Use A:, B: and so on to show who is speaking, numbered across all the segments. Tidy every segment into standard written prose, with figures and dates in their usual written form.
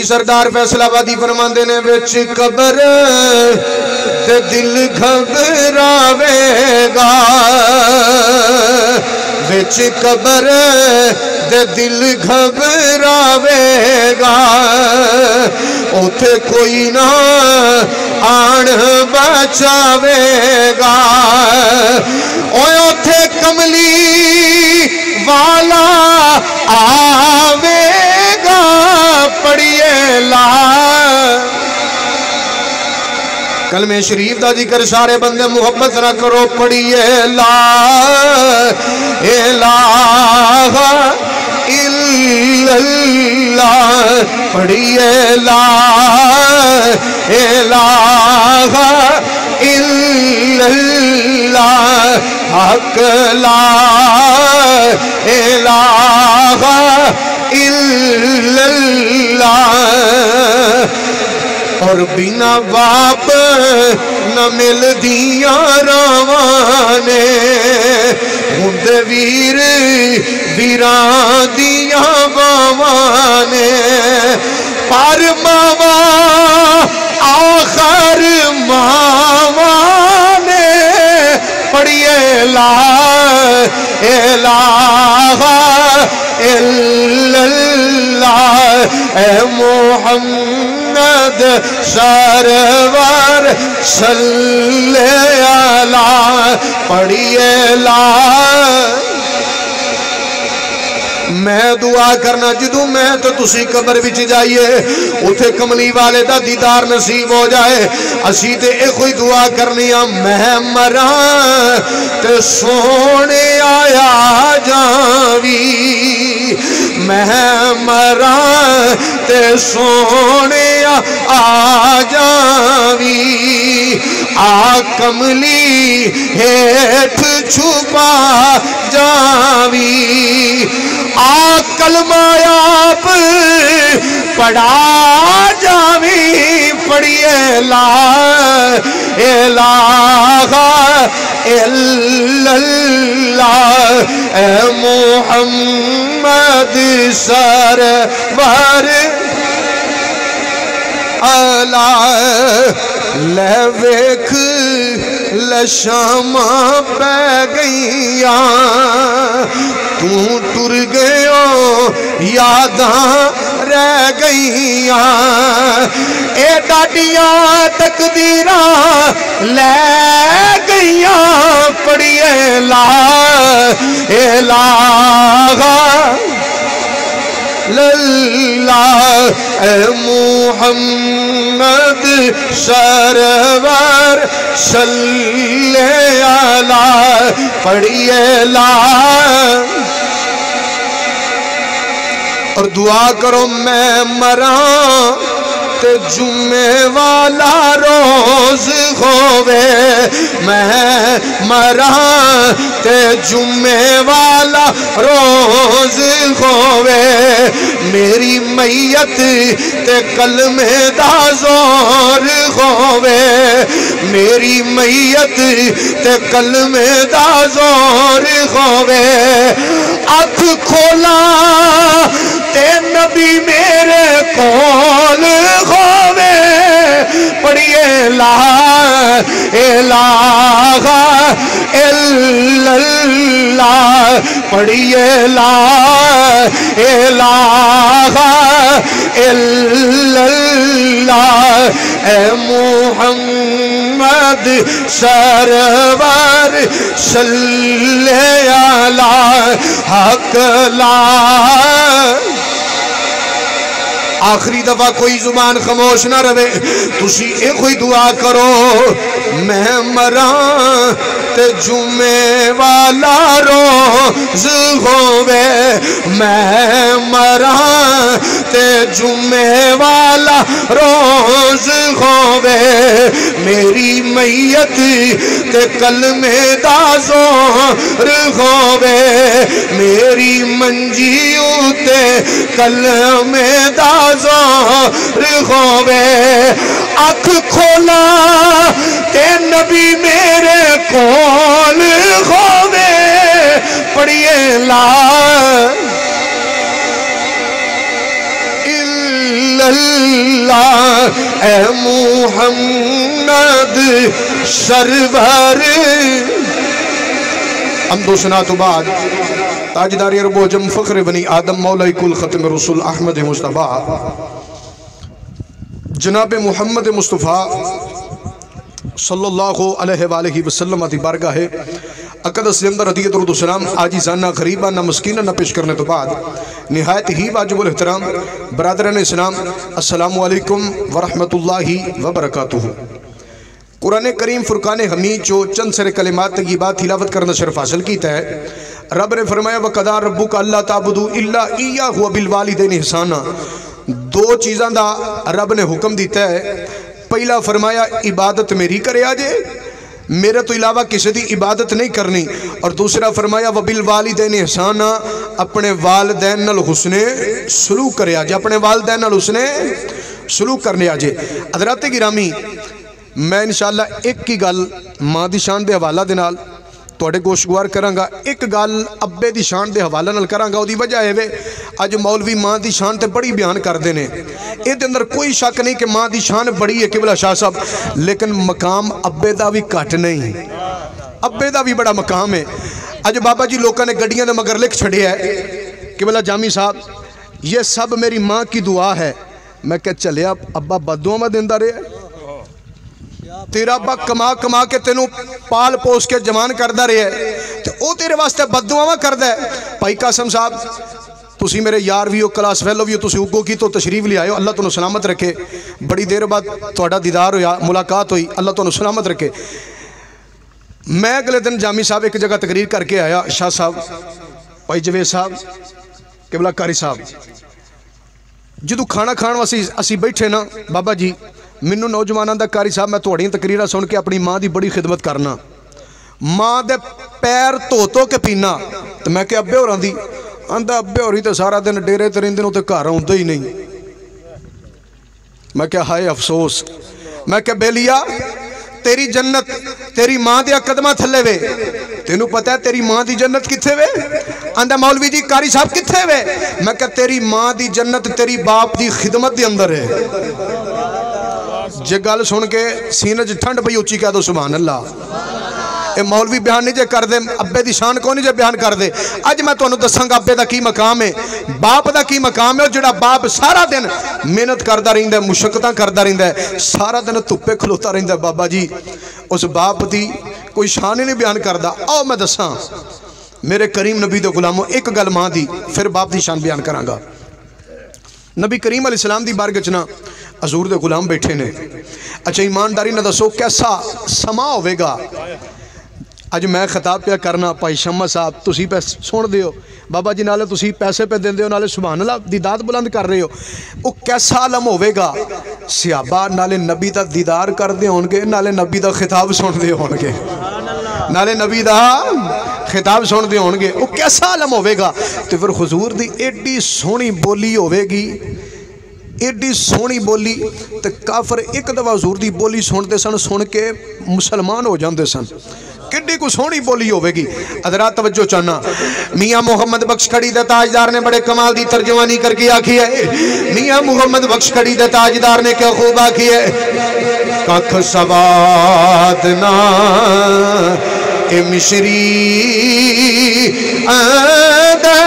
A: سردار فیصل آبادی فرماندے نے وچ قبر تے دل گھبراوے گا وچ قبر تے دل گھبراوے گا اوتھے کوئی نہ آن بچاوے گا اوتھے کملی والا آوے گا پڑھیے لا کلمہ شریف دا ذکر سارے بندے محبت نہ کرو پڑھیے لا الہ الا اللہ پڑھیے لا الہ الا اللہ حق لا الہ الا اللہ اور بنا باپ نہ مل دیا روانے ہند ویر ویران دیا باوانے پر ماوا آخر ماوانے پڑھیے لا الہ الا اللہ اے محمد سرور صلی اللہ پڑھیے لا میں دعا کرنا جدوں میں تو تسی قبر وچ جائیے اتھے کملی والے دا دیدار نصیب ہو جائے اسی تے ایک کوئی دعا کرنی میں مراں تے سونے آیا جاوی میں مراں تے سونے آ جاوی آ کملی ہیٹھ چھپا جاوی آ کلمہ آپ پڑھا جاوی پڑھیے لا الہ الا اللہ اے محمد سرور اللہ لے ویکھ لشامہ پہ گئیاں تو ٹر گئے یاداں رہ گئیاں اے ڈاڈیاں تقدیراں لے گئیاں پڑھیے لا الہ للہ اے محمد سرور صلی اللہ پڑھیے لا اور دعا کرو میں مراں تے جمعے والا روز ہووے میں مراں تے جمعے والا روز ہووے میری میت تے کلمے دا زور ہووے میری میت تے کلمے دا زور ہووے اکھ کھولا تے نبی میرے کول ہووے پڑھیے لا الہ الا اللہ پڑھیے لا الہ الا اللہ اے محمد سرور صلی اللہ حق لا آخری دفعہ کوئی زبان خاموش نہ رہے تسی ایک کوئی دعا کرو میں مراں تے جمعے والا روز ہووے میں مراں تے جمعے والا روز ہووے میری میت تے کلمے دا زور ہووے میری منجی تے کلمے دا زور ہووے اکھ کھولا تے نبی میرے کول ہووے پڑھیے لا اللہ اے محمد سرور حمد و ثنا تو بعد تاجدار عرب و عجم فخر بنی آدم مولا کل ختم رسول احمد مصطفیٰ جناب محمد مصطفیٰ صلی اللہ علیہ وآلہ وسلم آتی بارگاہ اقدس اندر عدیت درود و سلام عاجزانہ غریبانہ مسکینانہ پیش کرنے تو بعد نہایت ہی واجب الاحترام برادران اسلام السلام علیکم ورحمت اللہ وبرکاتہ۔ قرآن کریم فرقان حمید جو چند سر کلمات طیبات تلاوت کرنا شرف حاصل کیتا ہے، رب نے فرمایا وَقَضَىٰ رَبُّكَ أَلَّا تَعْبُدُوا إِلَّا إِيَّاهُ وَبِالْوَالِدَيْنِ إِحْسَانًا۔ دو چیزاں دا رب نے حکم دیتا ہے، پہلا فرمایا عبادت میری کرے آجے، میرے تو علاوہ کسی دی عبادت نہیں کرنی، اور دوسرا فرمایا وَبِالْوَالِدَيْنِ إِحْسَانًا، اپنے والدین نال حسن سلوک کرے آجے، اپنے والدین نال حسن سلوک کرنے آجے۔ حضرات گرامی، میں انشاءاللہ ایک کی گل ماں دی شان دے حوالہ دے نال توڑے گوشگوار کرانگا، ایک گل ابے دی شان دے حوالہ نال کرانگا، او دی وجہ ہے آج مولوی ماں دی شان تے بڑی بیان کر دینے، اے دے اندر کوئی شک نہیں کہ ماں دی شان بڑی ہے قبلہ شاہ صاحب، لیکن مقام ابے دا بھی کٹ نہیں، ابے دا بھی بڑا مقام ہے۔ آج بابا جی لوکاں نے گڑیاں دے مگر لکھ چھڑے ہے قبلہ جامی صاحب یہ سب میری ماں کی دعا ہے، میں کہ چلے ابا بدعا میں دیندہ رہے، تیرا ابا کما کما کے تینوں پال پوس کے جوان کردہ رہے تو او تیرے واسطے بددعاواں کردہ ہے۔ بھائی قاسم صاحب تسی میرے یار بھی ہو، کلاس فیلو بھی ہو، تسی اگو کی تو تشریف لے آئے ہو، اللہ تنہوں سلامت رکھے، بڑی دیر بعد توڑا دیدار ہویا، ملاقات ہوئی، اللہ تنہوں سلامت رکھے۔ میں اگلے دن جامی صاحب ایک جگہ تقریر کر کے آیا، شاہ صاحب، بھائی جوید صاحب، قبلہ کاری صاحب، جدو کھانا کھان واسی اسی بیٹھے نا بابا جی منو نوجوانان دا کاری صاحب میں توڑیں تقریرہ سن کے اپنی ماں دی بڑی خدمت کرنا، ماں دے پیر تو کے پینا، تو میں کہ ابے ہو رہا دی اندھا ابے ہو رہی تے سارا دن ڈیرے ترین دنوں تے کار ہوں دے ہی نہیں، میں کہ ہائے افسوس، میں کہ بیلیا تیری جنت تیری ماں دیا قدمہ تھلے وے، تینوں پتہ ہے تیری ماں دی جنت کتھے وے؟ اندھا مولوی جی کاری صاحب کتھے وے؟ میں کہ تیری ماں دی جنت تیری باپ دی خدمت دی اندر ہے۔ جے گل سن کے سینہ جے ٹھنڈ پئی اچھی کہہ دو سبحان اللہ۔ اے مولوی بیان نہیں جے کر دے، ابے دی شان کو نہیں جے بیان کر دے۔ آج میں تو انہوں دساں گا ابے دا کی مقام ہے، باپ دا کی مقام ہے، اور جڑا باپ سارا دن محنت کردہ رہندہ ہے، مشقتاں کردہ رہندہ ہے، سارا دن تپے کھلوتا رہندہ ہے، بابا جی اس باپ دی کوئی شان ہی نہیں بیان کردہ۔ آؤ میں دساں میرے کریم نبی دے غلاموں ایک گل ماں دی پھر باپ دی شان بیان کرانگا۔ نبی کریم علیہ السلام دی بارگچنا حضور دے غلام بیٹھے نے، اچھا ایمانداری نہ دسو کیسا سما ہوئے گا؟ آج میں خطاب پہ کرنا پائی شمع صاحب تسی پہ سن دیو، بابا جی نالے تسی پیسے پہ دین دیو، نالے سبحان اللہ دیداد بلند کر رہے ہو، وہ کیسا عالم ہوئے گا؟ صحابہ نالے نبی دا دیدار کر دے ہونگے، نالے نبی دا خطاب سن دے ہونگے، نالے نبی دا خطاب سن دے ہونگے، وہ کیسا عالم ہوئے گا؟ تو پھر حضور دی ایڈی سونی بولی ہوئے گی، ایڈی سونی بولی تو کافر ایک دفعہ حضور دی بولی سنتے سن، سن کے مسلمان ہو جاندے سن، کڈی کو سونی بولی ہوئے گی۔ حضرات توجہ چاہنا، میاں محمد بخش کھڑی دے تاجدار نے بڑے کمال دی ترجمانی کر کے آکھی ہے، میاں محمد بخش کھڑی دے تاجدار نے کیا خوب آکھی ہے، ککھ سواد نا اے مشری آدھا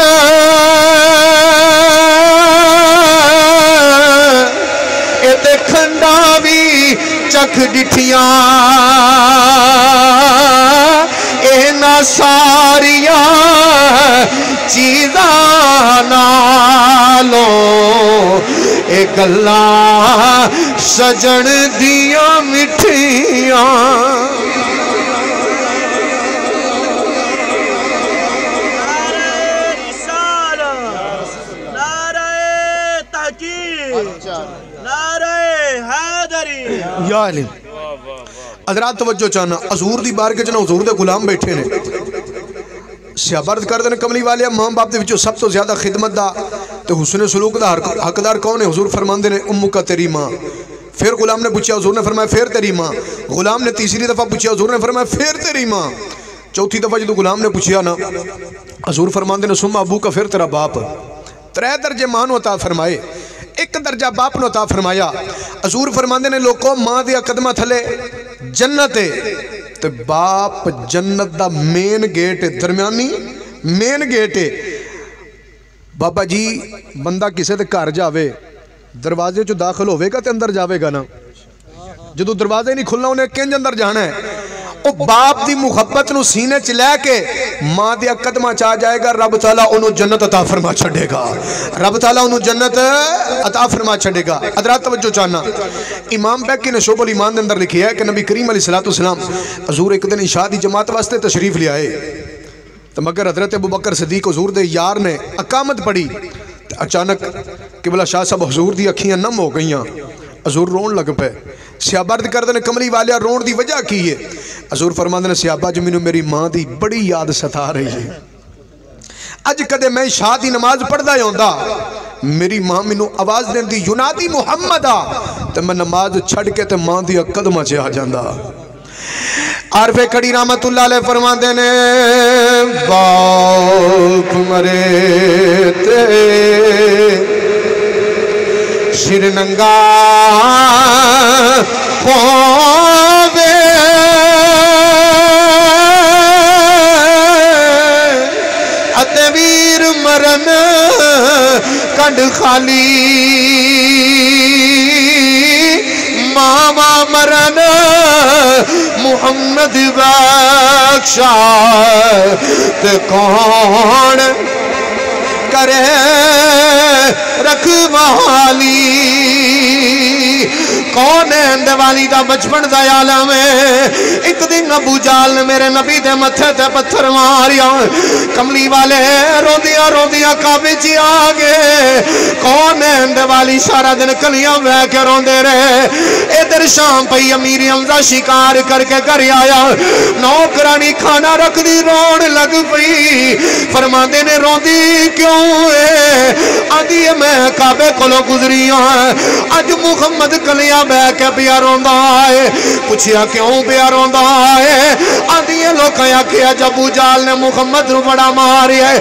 A: اے تے کھنڈاوی چکھ ڈٹھیاں اے نا ساریاں چیزاں نالو اے گلاں سجن دیاں مٹھیاں۔ یا علم حضرات توجہ چاہنا، حضور دی بارگاہ جنا حضور دے غلام بیٹھے نے، سیابرد کردن کملی والے ماں باپ دے وچوں سب تو زیادہ خدمت دا تو حسن سلوک دا حقدار کون ہے؟ حضور فرماندے نے امو کا تیری ماں۔ پھر غلام نے پوچھا، حضور نے فرمایا پھر تیری ماں۔ غلام نے تیسری دفعہ پوچھا، حضور نے فرمایا پھر تیری ماں۔ چوتھی دفعہ جدو غلام نے پوچھا نا، حضور فرماندے نے سم ابو کا پھر تیرا باپ۔ ترے درجے مان عطا فرمائے، ایک درجہ باپ نو عطا فرمایا حضور فرماندے نے لوگوں ماں دیا قدمہ تھلے جنت ہے تے باپ جنت دا مین گیٹ ہے درمیانی مین گیٹ ہے بابا جی بندہ کسے دے گھر جاوے دروازے جو داخل ہوئے گا تے اندر جاوے گا نا جدو دروازے نہیں کھلنا انہیں کنج اندر جانا ہے او باپ دی محبت نو سینے چلے کے ماں دیا قدمہ چاہ جائے گا رب تعالیٰ انہوں جنت عطا فرما چھڑے گا رب تعالیٰ انہوں جنت عطا فرما چھڑے گا حضرات توجہ چاہنا امام بیکی نے شعب الایمان دے اندر لکھی ہے کہ نبی کریم علیہ السلام حضور ایک دن عشاء دی جماعت واسطے تشریف لے آئے تو مگر حضرت ابوبکر صدیق حضور دے یار نے اقامت پڑھی اچانک قبلہ شاہ صاحب حضور دی اکھیاں نم ہو گئیاں حضور رون لگ پہ سیابرد کردے نے کملی والیا رون دی وجہ کی ہے حضور فرماندے نے سیابہ جو مینوں میری ماں دی بڑی یاد ستا رہی ہے اج کدے میں شاہ دی نماز پڑھدا ہوندا میری ماں مینوں آواز دین دی ینادی محمد آ تے میں نماز چھڑ کے تے ماں دی قدماں چ آ جاندا عارف کھڑی رحمت اللہ علیہ فرماندے نے باپ مرے تے شرننگا پوے اتویر مرن کنڈ خالی ماما مرن محمد بخشا تے کون کرے رکھوالی کون ہے اندے والی دا بچپن دا عالم ہے ایک دن ابو جال نے میرے نبی دے متھے تے پتھر ماریا کملی والے روندیاں روندیاں کعبے چ آگے کون ہے اندے والی سارا دن کلیاں بہ کے روندے رہے ادھر شام پئی امیر حمزہ شکار کر کے گھر آیا نوکرانی کھانا رکھ دی رون لگ پئی فرماندے نے روندی کیوں ہے آدھی میں کعبے کولوں گزری ہوں اج محمد کلیاں بہ کے پیا روندا ہے پوچھیا کیوں پیا روندا ہے آدھی لوکاں آکھیا جب ابو جال نے محمد نو بڑا ماریا ہے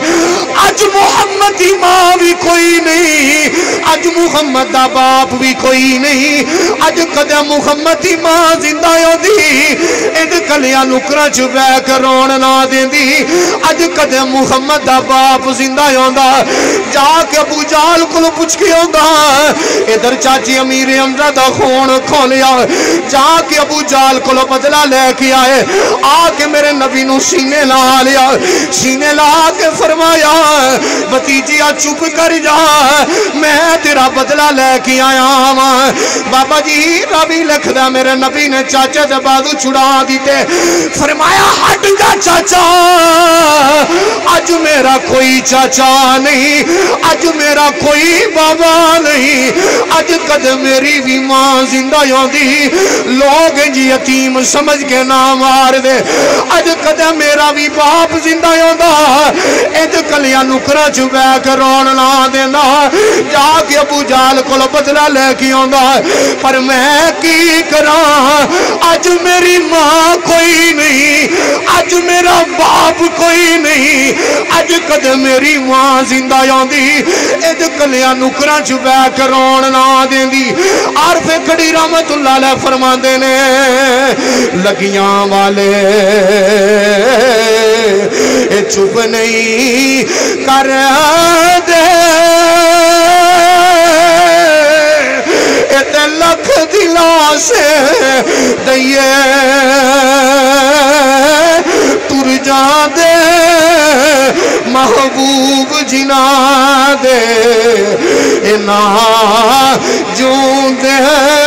A: اج محمد دی ماں بھی کوئی نہیں اج محمد دا باپ بھی کوئی نہیں اج کدے محمد دی ماں زندہ ہوندی اند کلیاں نکراں چ بہ کے رون نہ دیندی اج کدے محمد دا باپ زندہ ہوندا جا کے ابو جال کولوں پوچھ کے ہوندا ادھر چاچی امیر حمزہ دا خون کھولیا جا کے ابو جال کولوں بدلہ لے کے آئے آ کے میرے نبی نو سینے لا لیا سینے لا کے فرمایا بھتیجیا چپ کر جا میں تیرا بدلہ لے کے آیا بابا جی ربی لکھدا میرے نبی نے چاچے دے بازو چھڑا دیتے فرمایا ہٹ جا چاچا اج میرا کوئی چاچا نہیں اج میرا کوئی بابا نہیں اج کد میری بھی ماں زندہ ہوندی لوگ جی یتیم سمجھ کے نہ مار دے اج کد میرا بھی باپ زندہ ہوندا اج کلیاں نکراں چ بہ کے رون نہ دینا جا کے ابو جال کول بدلہ لے کے آندا پر میں کی کراں اج میری ماں کوئی نہیں اج میرا باپ کوئی نہیں اج کد میری ماں زندہ ہوندی اج کلیاں نکراں چ بہ کے رون نہ دیندی عارف کھڑی رحمت اللہ علیہ فرماندے نے لگیاں والے چپ نہیں کر دے تے لکھ دلا سے دئیے تر جا دے محبوب جنا دے نا جون دے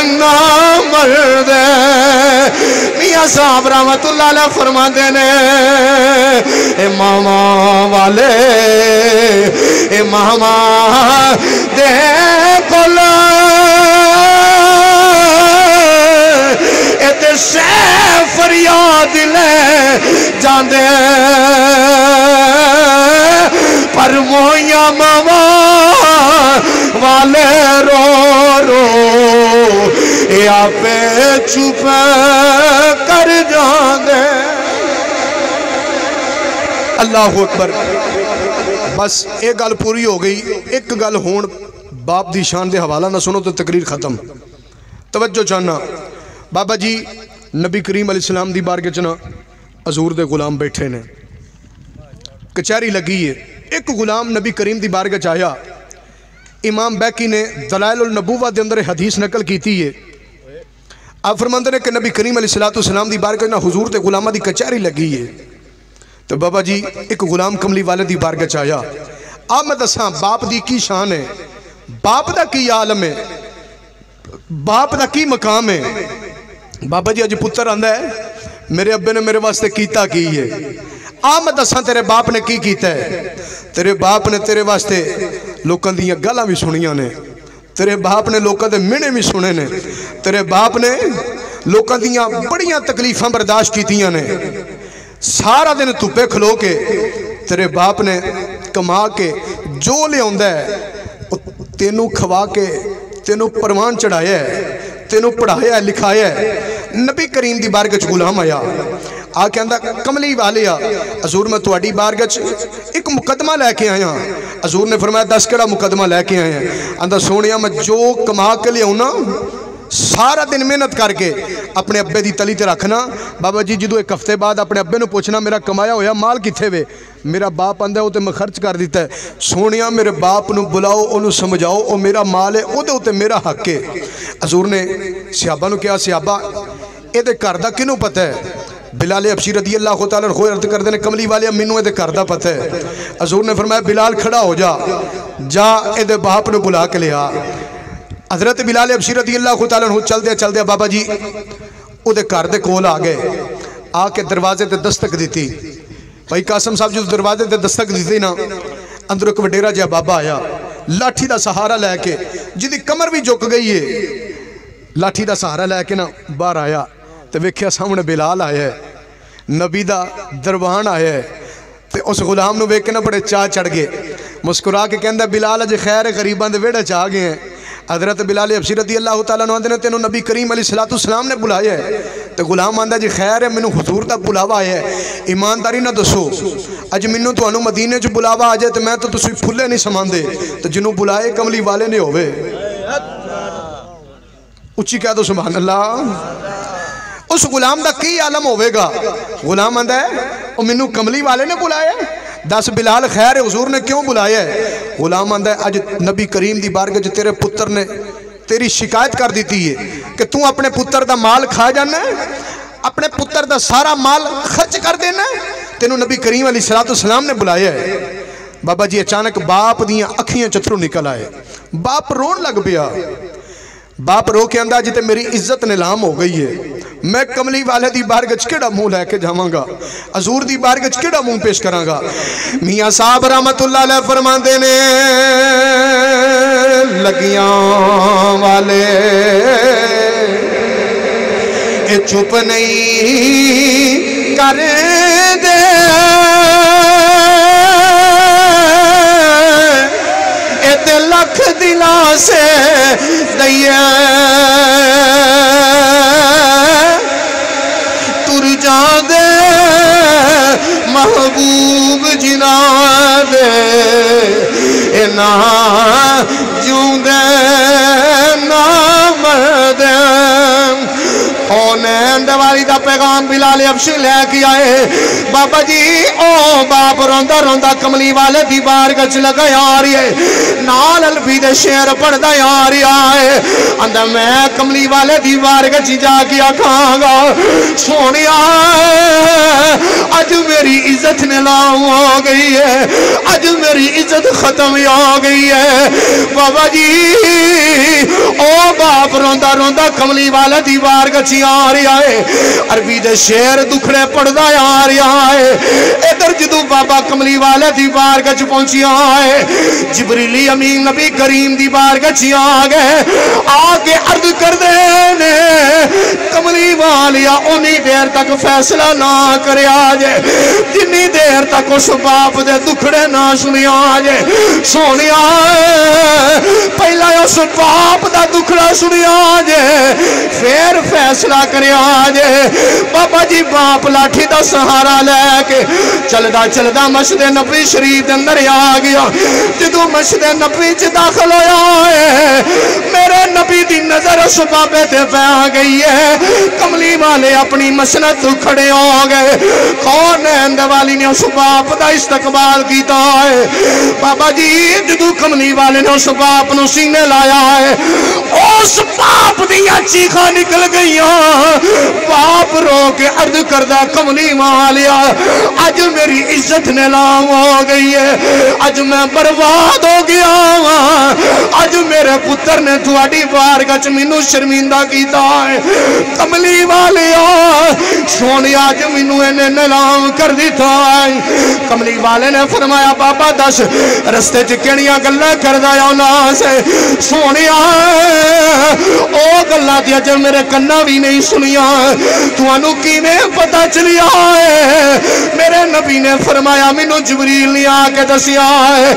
A: نا مر دے میاں صاحب رحمت اللہ علیہ فرماندے نے اے ماما والے اے ماما دے کول اے تے سے فریاد لے جاندے پر مویاں ماما والے رو رو اے آپے چپ کر جاندے اللہ اکبر بس ایک گل پوری ہو گئی ایک گل ہون باپ دی شان دے حوالہ نہ سنو تو تقریر ختم. توجہ چاہنا بابا جی نبی کریم علیہ السلام دی بارگاہ چ نا حضور دے غلام بیٹھے نے, کچہری لگی ہے. ایک غلام نبی کریم دی بارگاہ چ آیا. امام بیکی نے دلائل النبوہ دے اندر حدیث نقل کیتی ہے. آپ فرماندے نے کہ نبی کریم علیہ السلام دی بارگاہ چ نا حضور دے غلامہ دی کچہری لگی ہے. تو بابا جی ایک غلام کملی والے دی بارگاہ چ آیا. آپ میں دساں باپ دی کی شان ہے, باپ دا کی عالم ہے, باپ دا کی مقام ہے. بابا جی اج پتر آندا ہے میرے ابے نے میرے واسطے کیتا کی ہے. میں دساں تیرے باپ نے کی کیتا ہے. تیرے باپ نے تیرے واسطے لوکاں دیاں گلاں بھی سنیاں نے, تیرے باپ نے لوکاں دے مہنے بھی سنے نے, تیرے باپ نے لوکاں دیاں بڑیاں تکلیفاں برداشت کیتیاں نے. سارا دن دھوپے کھلو کے تیرے باپ نے کما کے جو لے آندا ہے تینوں کھوا کے تینوں پروان چڑھایا ہے, تینوں پڑھایا ہے, لکھایا ہے. نبی کریم دی بارگاہ چ غلام آیا, آ کے اندہ کملی والے حضور میں تواڈی بارگاہ ایک مقدمہ لے کے آیا. حضور نے فرمایا 10 کڑا مقدمہ لے کے آیا. اندہ سونیا میں جو کما کے لے آنا سارا دن محنت کر کے اپنے ابے دی تلی تے رکھنا. بابا جی جدو ایک ہفتے بعد اپنے ابے نو پوچھنا میرا کمایا ہویا مال کتھے وے, میرا باپ آندا ہے وہ تے میں خرچ کر دیتا ہے. سونیا میرے باپ نو بلاؤ انہوں سمجھاؤ او میرا مال ہے او دے ہوتے میرا حق ہے. حضور نے صحابہ نو کیا صحابہ اے دے کردہ کنوں پتہ ہے؟ بلال حبشی رضی اللہ تعالیٰ خوئے عرض کر دینے کملی والے منوں اے دے کردہ پتہ ہے. حضور نے فرمایا بلال کھڑا ہو جا اے دے باپ نو بلا کے لیا. حضرت بلال حبشی رضی اللہ تعالیٰ چل دیا بابا جی او دے کردے کول آگئے, آ کے دروازے تے دستک دیتی. بھائی قاسم صاحب جو دروازے تے دستک دیتی نا اندر ایک وڈیرا جہا بابا آیا لاٹھی دا سہارا لے کے, جدی کمر بھی جھک گئی ہے, لاٹھی دا سہارا لے کے نا باہر آیا تو ویکھیا سامنے بلال آیا ہے, نبی دا دروان آیا ہے. تے اس غلام نو ویکھ کے نا بڑے چاہ چڑھ گئے, مسکرا کے کہندا بلال اج خیر غریباں دے ویڑے چ آ گئے ہیں. حضرت بلال حبشی رضی اللہ تعالیٰ عنہ نے تینوں نبی کریم علیہ السلام نے بلایا ہے. تے غلام آندا جی خیر ہے مینوں حضور دا بلاوا آیا ہے, ایمانداری نہ دسو اج مینوں تانوں مدینے چ بلاوا آ جائے تے میں تو تسی پھلے نہیں سماندے, تے جنوں بلائے کملی والے نے ہوے. اچھی کہہ دو سبحان اللہ. اس غلام دا کی عالم ہوئے گا. غلام آندا ہے او مینوں کملی والے نے بلایا ہے, دس بلال خیر ہے حضور نے کیوں بلایا ہے؟ غلام آندا ہے اج نبی کریم دی بارگاہ چ تیرے پتر نے تیری شکایت کر دیتی ہے کہ تو اپنے پتر دا مال کھا جانا ہے, اپنے پتر دا سارا مال خرچ کر دینا ہے, تینوں نبی کریم علیہ السلام نے بلایا ہے. بابا جی اچانک باپ دیاں اکھیاں چتروں نکل آئے, باپ رون لگ پیا. باپ رو کے انداز جتے میری عزت نیلام ہو گئی ہے, میں کملی والے دی بارگاہ چ کیڑا منہ لے کے جاواں گا, حضور دی بارگاہ چ کیڑا منہ پیش کراں گا. میاں صاحب رحمت اللہ علیہ فرماندے نے لگیاں والے اے چپ نہیں کر دے, اے تے لکھ دلاں سے دیا تر جا دے محبوب جنا دے, اے نا جوں دے نا مرد. کونین دیوالی دا پیغام بلال حبشی لے کے آئے. بابا جی او باپ روندہ روندہ کملی والے دی بارگاہ چ لگا آ رہی ہے, نال الفی دے شعر پڑھدا آ رہی ہے. اندر میں کملی والے دی بارگاہ چ جا کے آکھاں گا سونیا اج میری عزت نیلام ہو گئی ہے, اج میری عزت ختم ہو گئی ہے. بابا جی او باپ روندہ روندہ کملی والے دی بارگاہ چ آ رہا ہے, عربی دے شعر دکھڑے پڑھدا آ رہا ہے. ادھر جدو بابا کملی والے دی بارگاہ چ پہنچیا ہے, جبریل امین نبی کریم دی بارگاہ چ آ گئے, آ کے عرض کر دے نے کملی والیا اُنی دیر تک فیصلہ نہ کرے آجے جنی دیر تک اس باپ دے دکھڑے نہ سنی آجے سونیا پہلا اس باپ دا دکھڑا سنی آجے پھر فیصلہ کرے آجے بابا جی باپ لاٹھی دا سہارا لے کے چلدا مسجد نبوی شریف دے اندر آ گیا جدو مسجد نبوی چ داخل ہویا ہے میرے نبی دی نظر اس بابے تے پہ آ گئی ہے کملی والے اپنی مسند تو کھڑے ہو گئے کون ہے اندر والی نے اس باپ دا استقبال کیتا ہے بابا جی جدو کملی والے نے اس باپ نو سینے لایا ہے اس باپ دیا چیخا نکل گئی باپ رو کے عرض کردہ کملی والیا آج میری عزت نیلام ہو گئی ہے آج میں برباد ہو گیا آج میرے پتر نے تھوڑی بارگاہ چ مینوں شرمندہ کیتا ہے کملی والیا سونی آج مینوں انہیں نیلام کر دیتا ہے کملی والے نے فرمایا بابا دس رستے چ کیڑیاں گلاں کردا یا نا سے سونیا او گلاں دی اج میرے کنا بھی نہیں سنیا تانوں کیویں پتہ چلیا ہے میرے نبی نے فرمایا مینوں جبریل نے آ کے دسیا ہے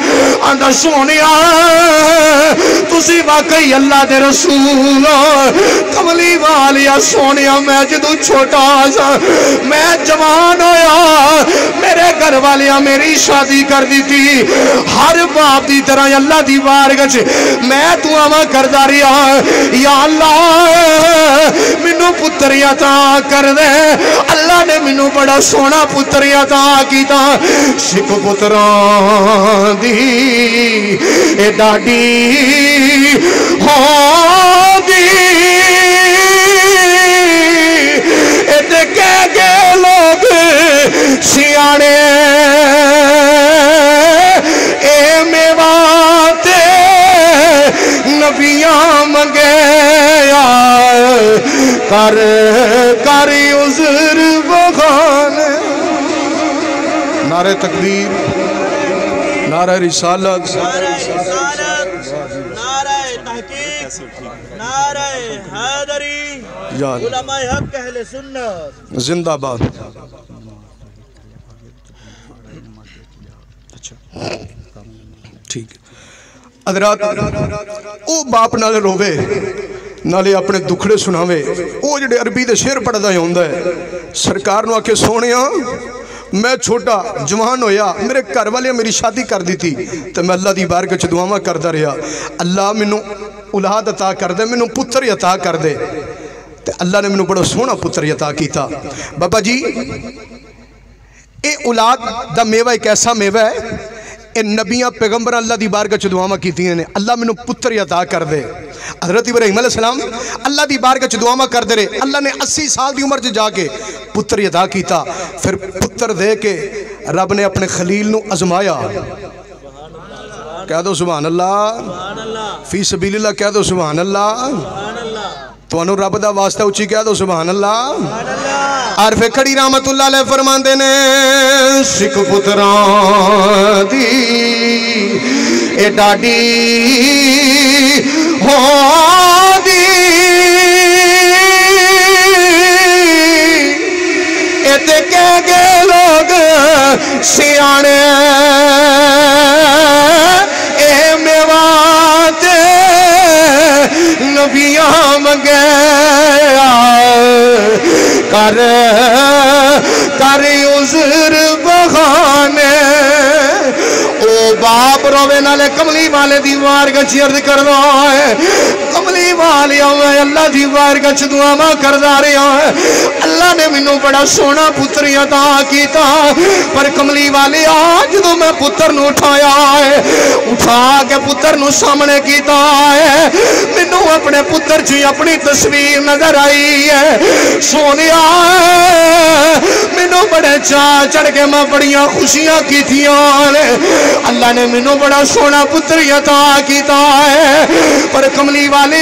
A: آندا سونیا تسی واقعی اللہ دے رسول کملی والیا سونیا میں جدوں چھوٹا سا میں جوان ہویا میرے گھر والیاں میری شادی کر دی تھی ہر باپ دی طرح اللہ دی بارگاہ چ میں دعاواں کردا رہیا یا اللہ مینوں پتر عطا کر دے اللہ نے مینوں بڑا سونا پتر عطا کیتا سکھ پتراں دی اے ڈاڈی ہو دی اے تے کہہ گئے لوگ سیانے اے میواتے نبیاں منگیا کر عذر بخانے نعرہ تکبیر نعرہ رسالت
B: نعرہ تحقیق نعرہ حیدری علماء حق اہل سنت
A: زندہ باد ٹھیک حضرات او باپ نالے روے نالے اپنے دکھڑے سناوے او جڑے عربی دے شعر پڑھدا ہوندا ہے سرکار نو آکے سونیا میں چھوٹا جوان ہویا میرے گھر والے میری شادی کر دی تھی تو میں اللہ دی بارگاہ چ دعاواں کردا رہیا اللہ مینوں اولاد عطا کر دے مینوں پتر عطا کر دے تے اللہ نے مینوں بڑا سونا پتر عطا کیتا بابا جی اے اولاد دا میوہ ایک ایسا میوہ ہے اے نبیاں پیغمبر اللہ دی بارگاہ چ دعاواں کیتیاں نے اللہ مینوں پتر عطا کر دے حضرت ابراہیم علیہ السلام اللہ دی بارگاہ چ دعاواں کر دے رہے اللہ نے 80 سال دی عمر چ جا کے پتر عطا کیتا پھر پتر دے کے رب نے اپنے خلیل نو آزمایا کہہ دو سبحان اللہ فی سبیل اللہ کہہ دو سبحان اللہ تو انہوں رب دا واسطہ اچھی کہہ دو سبحان اللہ عارف کھڑی رحمت اللہ علیہ فرماندے نے سکھ پتران دی اے ڈاڈی ہو دی اے تے کہہ گئے لوگ سیانے اے میوات نبیاں منگیا کر عذر بخانے او باپ روے نالے کملی والے دی بارگاہ چ عرض کردا ہے کملی والے میں اللہ دی بارگاہ چ دعاواں کردا رہیا ہے اللہ نے مینوں بڑا سونا پتر عطا کیتا پر کملی والے جدوں میں پتر نو اٹھایا ہے اٹھا کے پتر نو سامنے کیتا ہے مینوں اپنے پتر چ اپنی تصویر نظر آئی ہے سونیا مینوں بڑے چاہ چڑھ کے میں بڑیاں خوشیاں کیتیاں اللہ نے مینوں بڑا سونا پتر عطا کیتا ہے پر کملی والے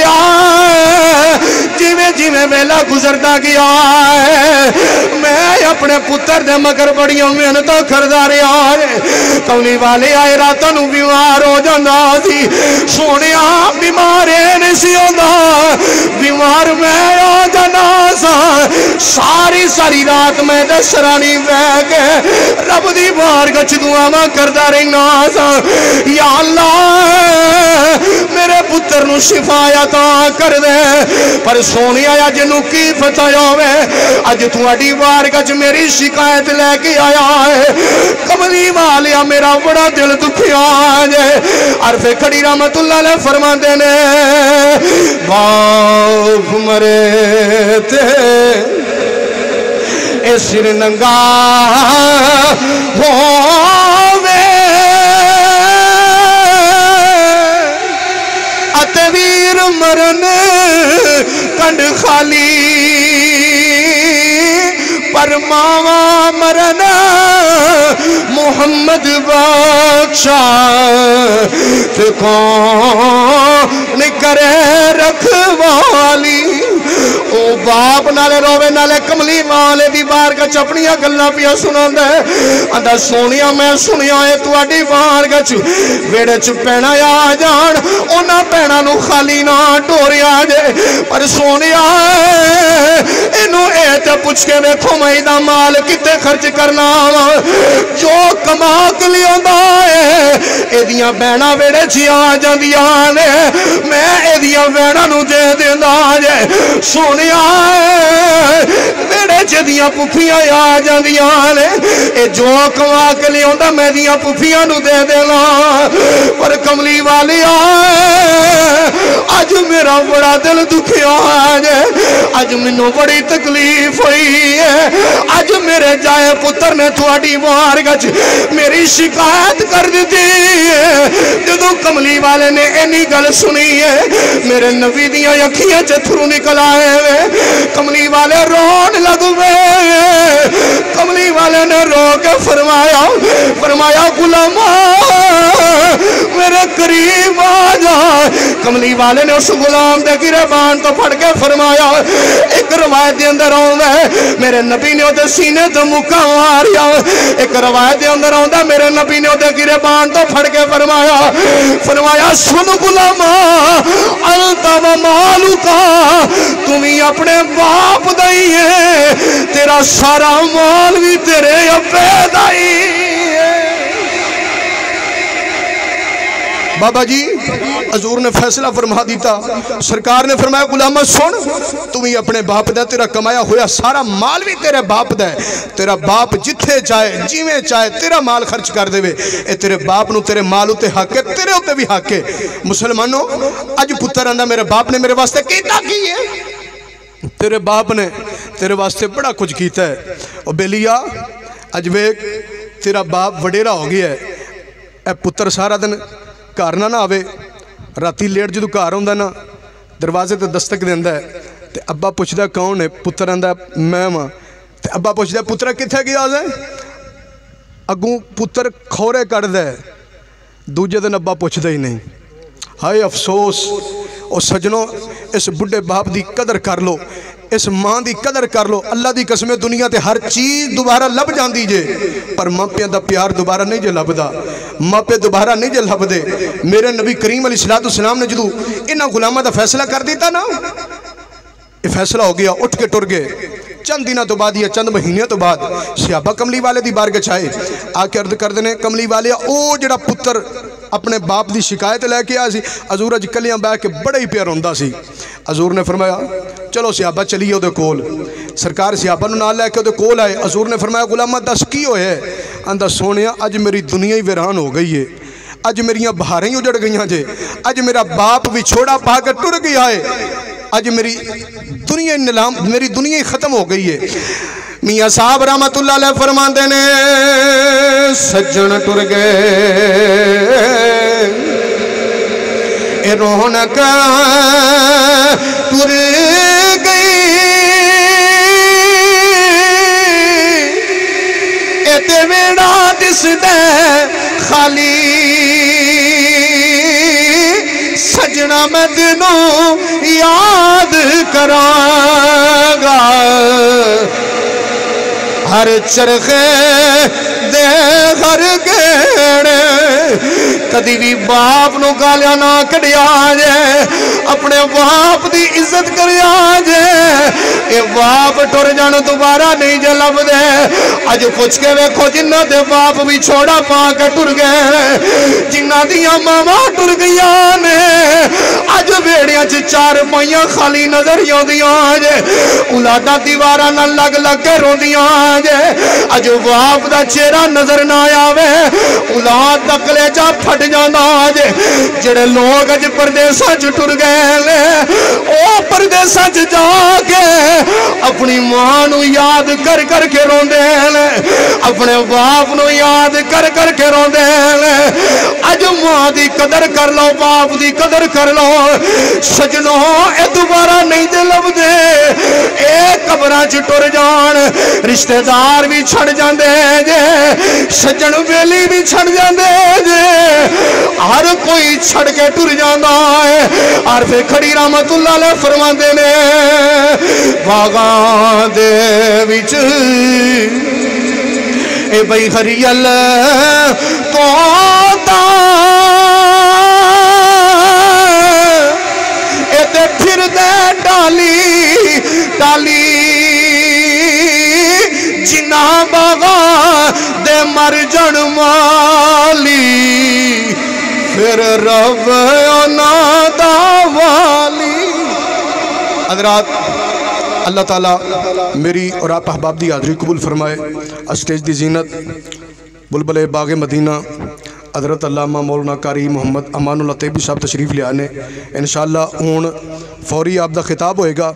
A: جیویں جیویں ویلا گزردا گیا ہے میں اپنے پتر دے مگر بڑیاں محنتاں کردا رہیا ہے کملی والے آئے راتاں نو بیمار ہو جاندا سی سونیا بیمار نہیں سی ہوندا بیمار میں آ جانا سا ساری ساری رات میں سرانی بہ کے رب دی بارگاہ وچ دعاواں کردا رہنا سا یا اللہ میرے پتر نو شفا عطا کر دے پر سونیا اج نو کی پتہ ہوے اج تہاڈی بارگاہ وچ میری شکایت لے کے آیا ہے کملی والیا میرا بڑا دل دکھیا جے عرف کھڑی رحمت اللہ علیہ فرماندے نے باپ مرے تے اے سر ننگا ہووے اتے ویر مرن کنڈ خالی پر ماوا مرن محمد بادشاہ تے کون کرے رکھوالی او باپ نالے روے نالے کملی والے دی بارگاہ وچ اپنیاں گلاں پیا سناندا ہے آندا سونیا میں سنیا اے تہاڈی بارگاہ وچ ویڑے وچ پینا آ جان انہاں پینا نو خالی نہ ٹوریا جے پر سونیا اینو اے تے پوچھ کے ویکھو میں دا مال کتے خرچ کرنا جو کما کے لیاندا اے ایدیاں بہنا ویڑے وچ آ جاندیاں نے میں ایدیاں بہنا نو دے دیندا جے سونیا ویڑے وچ دیاں پھپھیاں آ جاندیاں نے اے جو کما کے لیاندا میں دیاں پھپھیاں نو دے دینا پر کملی والیا اج میرا بڑا دل دکھیا جے اج مینوں بڑی تکلیف ہوئی ہے اج میرے جائے پتر نے تھوڑی بارگاہ وچ میری شکایت کر دیتی ہے جدوں کملی والے نے اینی گل سنی ہے میرے نبی دیاں اکھیاں چ تھرو نکل آئے کملی والے رون لگ گئے کملی والے نے رو کے فرمایا غلام میرے قریب آ جا کملی والے نے اس غلام دے گریبان تو پھڑ کے فرمایا ایک روایت دے اندر آوندا ہے میرے نبی نے اودے سینے تے مکا ماریا ایک روایت دے اندر آوندا میرے نبی نے اودے گریبان تو پھڑ کے فرمایا سن غلام انت و مالکا تمہیں اپنے باپ دائی ہے تیرا سارا مال بھی تیرے ابے دائی ہے بابا جی حضور نے فیصلہ فرما دیتا سرکار نے فرمایا غلام سن تم ہی اپنے باپ دے تیرا کمایا ہویا سارا مال بھی تیرے باپ دے تیرا باپ جتھے چاہے جیویں چاہے تیرا مال خرچ کر دے وے اے تیرے باپ نو تیرے مال ہوتے حق ہے تیرے ہوتے بھی حق ہے مسلمانوں اج پتر آندا میرے باپ نے میرے واسطے کیتا کی ہے تیرے باپ نے تیرے واسطے بڑا کچھ کیتا ہے او بیلیا اج ویک تیرا باپ وڈیرا ہو گیا ہے اے پتر سارا دن گھر نہ آوے راتی لیٹ جدو گھر ہوندا نا دروازے تے دستک دیندا ہے تے ابا پوچھدا کون ہے پتر آندا میں ہاں تے ابا پوچھدا پتر کتھے گیا ہے اگوں پتر کھورے کڈدا ہے دوجے دن ابا پوچھدا ہی نہیں ہائے افسوس او سجنوں اس بڑھے باپ دی قدر کر لو اس ماں دی قدر کر لو اللہ دی قسمیں دنیا تے ہر چیز دوبارہ لب جان دیجے پر ماں پہ دا پیار دوبارہ نہیں جے لب دا ماں پہ دوبارہ نہیں جے لب دے میرے نبی کریم علیہ السلام نے جدو انہاں غلامہ دا فیصلہ کر دیتا نا یہ فیصلہ ہو گیا اٹھ کے ٹر گئے چند دنوں تو بعد یا چند مہینے تو بعد صحابہ کملی والے دی بارگاہ چاہے آ کے عرض کر دینے کملی والے او جڑا پتر اپنے باپ دی شکایت لے کے آیا سی حضور اج کلیاں بہ کے بڑا ہی پیار ہوندا سی حضور نے فرمایا چلو صحابہ چلیے اودے کول سرکار صحابہ نو نال لے کے اودے کول آئے حضور نے فرمایا غلامہ دس کی ہوئے آندا سونیا اج میری دنیا ہی ویران ہو گئی ہے اج میریاں بہاریں ہی اجڑ گئیاں جے اج میرا باپ بھی چھوڑا پا کے ٹر گیا ہے اج میری دنیا ہی ختم ہو گئی ہے میاں صاحب رحمت اللہ علیہ فرماندے نے سجن ٹر گئے اے رونق ٹر گئی اے تے ویڑا دس دے خالی سجنا میں دنوں یاد کراں گا ہر چرخے دے ہر گیڑے کدی بھی باپ نو گالیاں نہ کڈیا جے اپنے باپ دی عزت کریا جے اے باپ ٹر جان دوبارہ نہیں جے لب دے اج پوچھ کے ویکھو جنہ دے باپ بھی چھوڑا پا کے ٹر گئے جنہ دیاں ماما ٹر گئیاں نے اج بیڑیاں چار پائیاں خالی نظر یوندیاں جے اولادا دیوارہ نہ لگ لگ کے روندیاں جے اج باپ دا چہرہ نظر نہ آوے اولاد دا کلیجہ پھٹ جانا جے جڑے لوگ اج پردیساں چ ٹر گئے او پردیساں چ جا کے اپنی ماں نو یاد کر کر کے روندے نے اپنے باپ نو یاد کر کر کے روندے نے اج ماں دی قدر کر لو باپ دی قدر کر لو سجنوں اے دوبارہ نہیں دے لب دے اے قبراں چ ٹر جان رشتہ دار بھی چھڑ جاندے جے سجن ویلی بھی چھڑ جاندے جے ہر کوئی چھڑ کے ٹر جاندا ہے عارف کھڑی رحمت اللہ علیہ فرماندے نے باغاں دے وچ اے بھئی خریل توتا اے تے پھر دے ڈالی ڈالی جنہ باغاں دے مر جن مالی پھر رب اونا دا والی حضرات اللہ تعالیٰ میری اور آپ احباب دی حاضری قبول فرمائے اسٹیج دی زینت بلبل باغ مدینہ حضرت علامہ مولانا قاری محمد امان اللہ طیبی صاحب تشریف لے آنے انشاءاللہ ہون فوری آپ دا خطاب ہوئے گا